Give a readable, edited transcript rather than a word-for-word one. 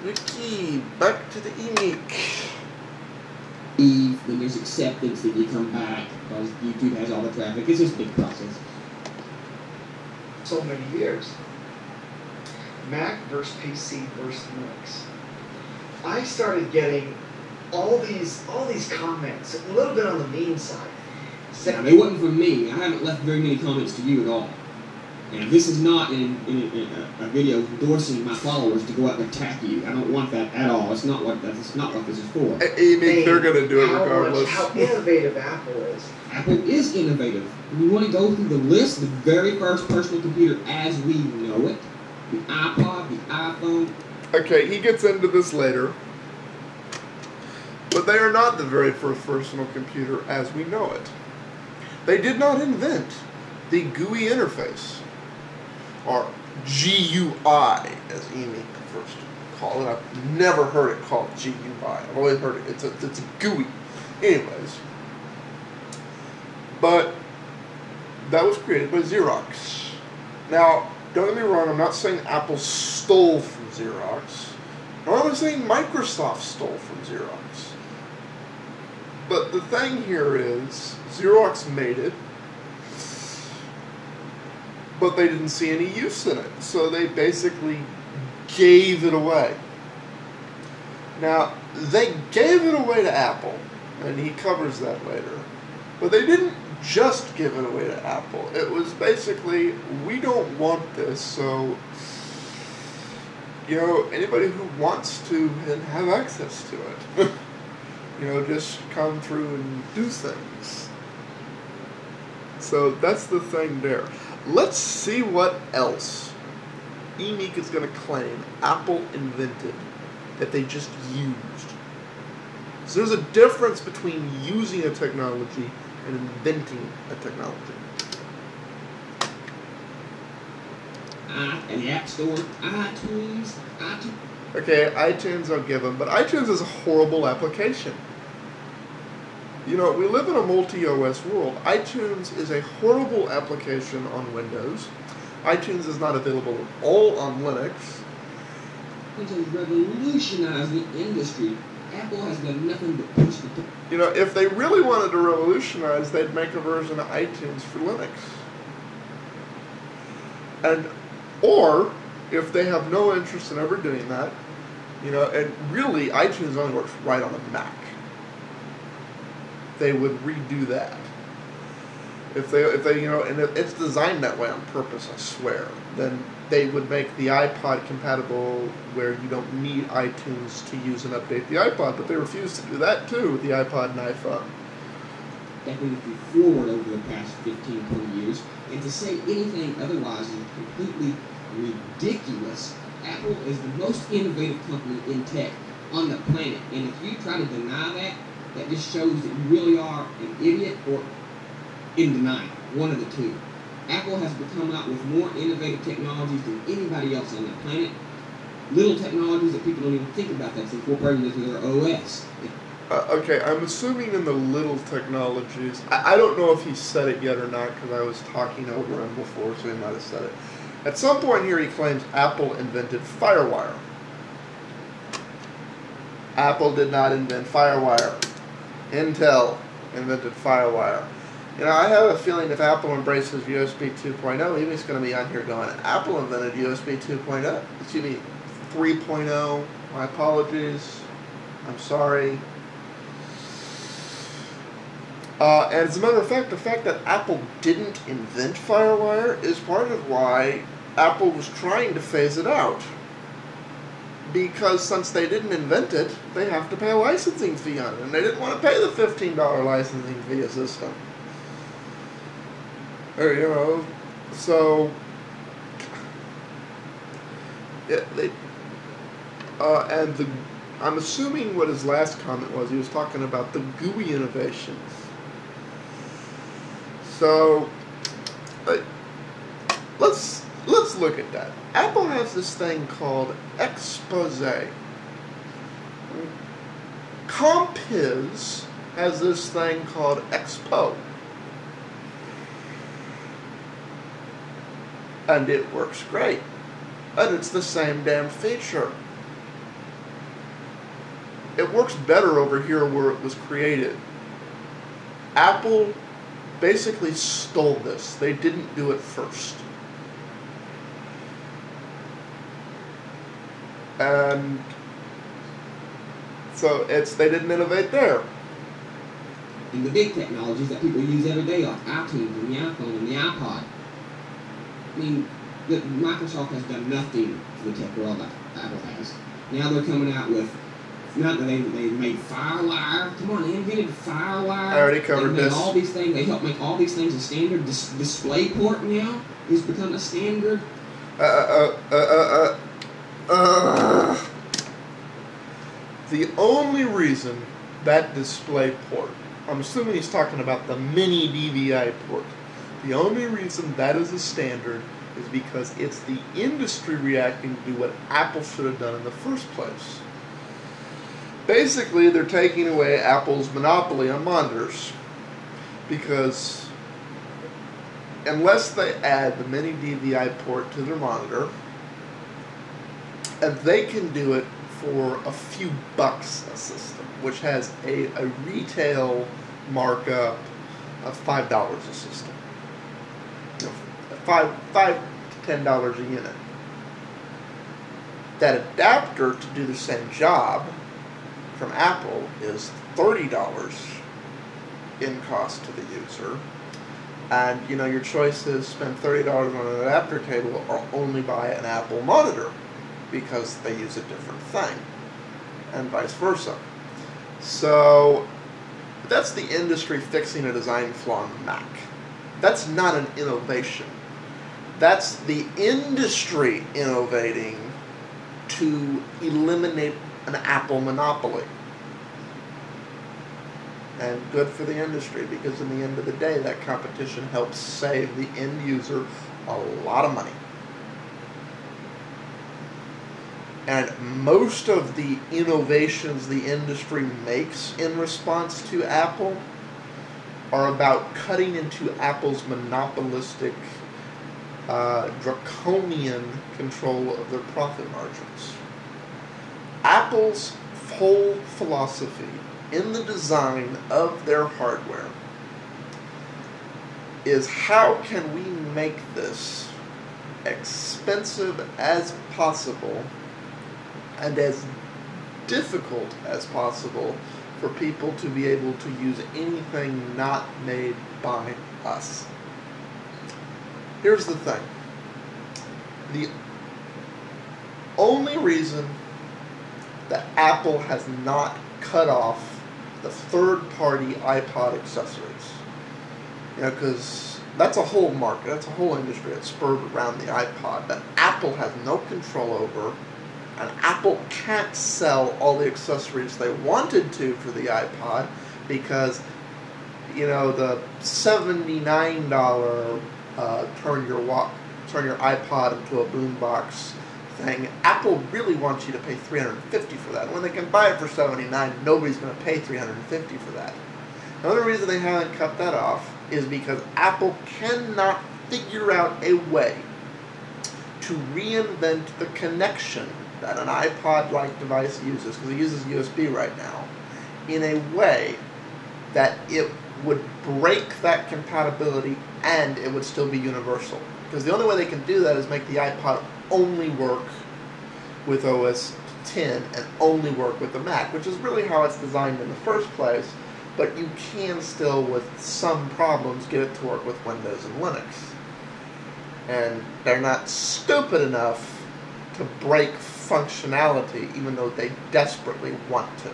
Ricky, back to the Emeek. When there's acceptance, then you come back because YouTube has all the traffic. It's just a big process. So many years. Mac versus PC versus Linux. I started getting all these comments, a little bit on the mean side. Now, they wasn't from me. I haven't left very many comments to you at all. And this is not in a video endorsing my followers to go out and attack you. I don't want that at all. That's not what this is for. Emeek, they're going to do it regardless. How innovative Apple is. Apple is innovative. We want to go through the list. The very first personal computer as we know it. The iPod, the iPhone. Okay, he gets into this later. But they are not the very first personal computer as we know it. They did not invent the GUI interface, or GUI, as Emeek prefers to call it. I've never heard it called GUI. I've always heard it. It's a GUI. Anyways. But that was created by Xerox. Now, don't get me wrong, I'm not saying Apple stole from Xerox, nor am I saying Microsoft stole from Xerox. But the thing here is, Xerox made it, but they didn't see any use in it, so they basically gave it away. Now, they gave it away to Apple, and he covers that later, but they didn't just give it away to Apple. It was basically, we don't want this, so, you know, anybody who wants to have access to it, you know, just come through and do things. So that's the thing there. Let's see what else Emeek is going to claim Apple invented that they just used. So there's a difference between using a technology and inventing a technology. And the App Store, iTunes. Okay, iTunes I'll give them, but iTunes is a horrible application. You know, we live in a multi-OS world. iTunes is a horrible application on Windows. iTunes is not available at all on Linux. It has revolutionized the industry. Apple has done nothing but push the... You know, if they really wanted to revolutionize, they'd make a version of iTunes for Linux. And, or, if they have no interest in ever doing that, you know, and really, iTunes only works right on a Mac. They would redo that. If they, you know, and it's designed that way on purpose, I swear, then they would make the iPod compatible where you don't need iTunes to use and update the iPod, but they refuse to do that too with the iPod and iPhone. Definitely forward over the past 15, 20 years, and to say anything otherwise is completely ridiculous. Apple is the most innovative company in tech on the planet, and if you try to deny that, that just shows that you really are an idiot or in denial, one of the two. Apple has come out with more innovative technologies than anybody else on the planet. Little technologies that people don't even think about that's incorporated into their OS. Okay, I'm assuming in the little technologies, I don't know if he said it yet or not because I was talking over him before, so he might have said it. At some point here he claims Apple invented FireWire. Apple did not invent FireWire. Intel invented FireWire. You know, I have a feeling if Apple embraces USB 2.0, he's going to be on here going, Apple invented USB 2.0. Excuse me, 3.0. My apologies. I'm sorry. And as a matter of fact, the fact that Apple didn't invent FireWire is part of why Apple was trying to phase it out. Because since they didn't invent it, they have to pay a licensing fee on it. And they didn't want to pay the $15 licensing fee a system. Or, you know, so... I'm assuming what his last comment was, he was talking about the GUI innovations. So, let's look at that. Apple has this thing called Expose. Compiz has this thing called Expo. And it works great. And it's the same damn feature. it works better over here where it was created. Apple basically stole this. They didn't do it first. And so they didn't innovate there. And the big technologies that people use every day, like iTunes and the iPhone and the iPod. I mean, Microsoft has done nothing for the tech world like Apple has. Now they're coming out with, not that they made FireWire. Come on, they invented FireWire. I already covered this. All these things, they help make all these things a standard. DisplayPort now has become a standard. The only reason that DisplayPort, I'm assuming he's talking about the mini DVI port, the only reason that is a standard is because it's the industry reacting to what Apple should have done in the first place. Basically, they're taking away Apple's monopoly on monitors, because unless they add the mini DVI port to their monitor, and they can do it for a few bucks a system, which has a retail markup of $5 a system. $5 to $10 a unit. That adapter to do the same job from Apple is $30 in cost to the user. And your choice is spend $30 on an adapter cable or only buy an Apple monitor, because they use a different thing, and vice versa. So that's the industry fixing a design flaw in the Mac. That's not an innovation. That's the industry innovating to eliminate an Apple monopoly. And good for the industry, because in the end of the day, that competition helps save the end user a lot of money. And most of the innovations the industry makes in response to Apple are about cutting into Apple's monopolistic, draconian control of their profit margins. Apple's whole philosophy in the design of their hardware is, how can we make this expensive as possible and as difficult as possible for people to be able to use anything not made by us. Here's the thing. The only reason that Apple has not cut off the third-party iPod accessories, because that's a whole market, that's a whole industry that's spurred around the iPod that Apple has no control over. And Apple can't sell all the accessories they wanted to for the iPod, because, the $79 turn your iPod into a boombox thing, Apple really wants you to pay $350 for that. When they can buy it for $79, nobody's going to pay $350 for that. Another reason they haven't cut that off is because Apple cannot figure out a way to reinvent the connection that an iPod-like device uses, because it uses USB right now, in a way that it would break that compatibility and it would still be universal. Because the only way they can do that is make the iPod only work with OS X and only work with the Mac, which is really how it's designed in the first place, but you can still, with some problems, get it to work with Windows and Linux. And they're not stupid enough to break functionality, even though they desperately want to.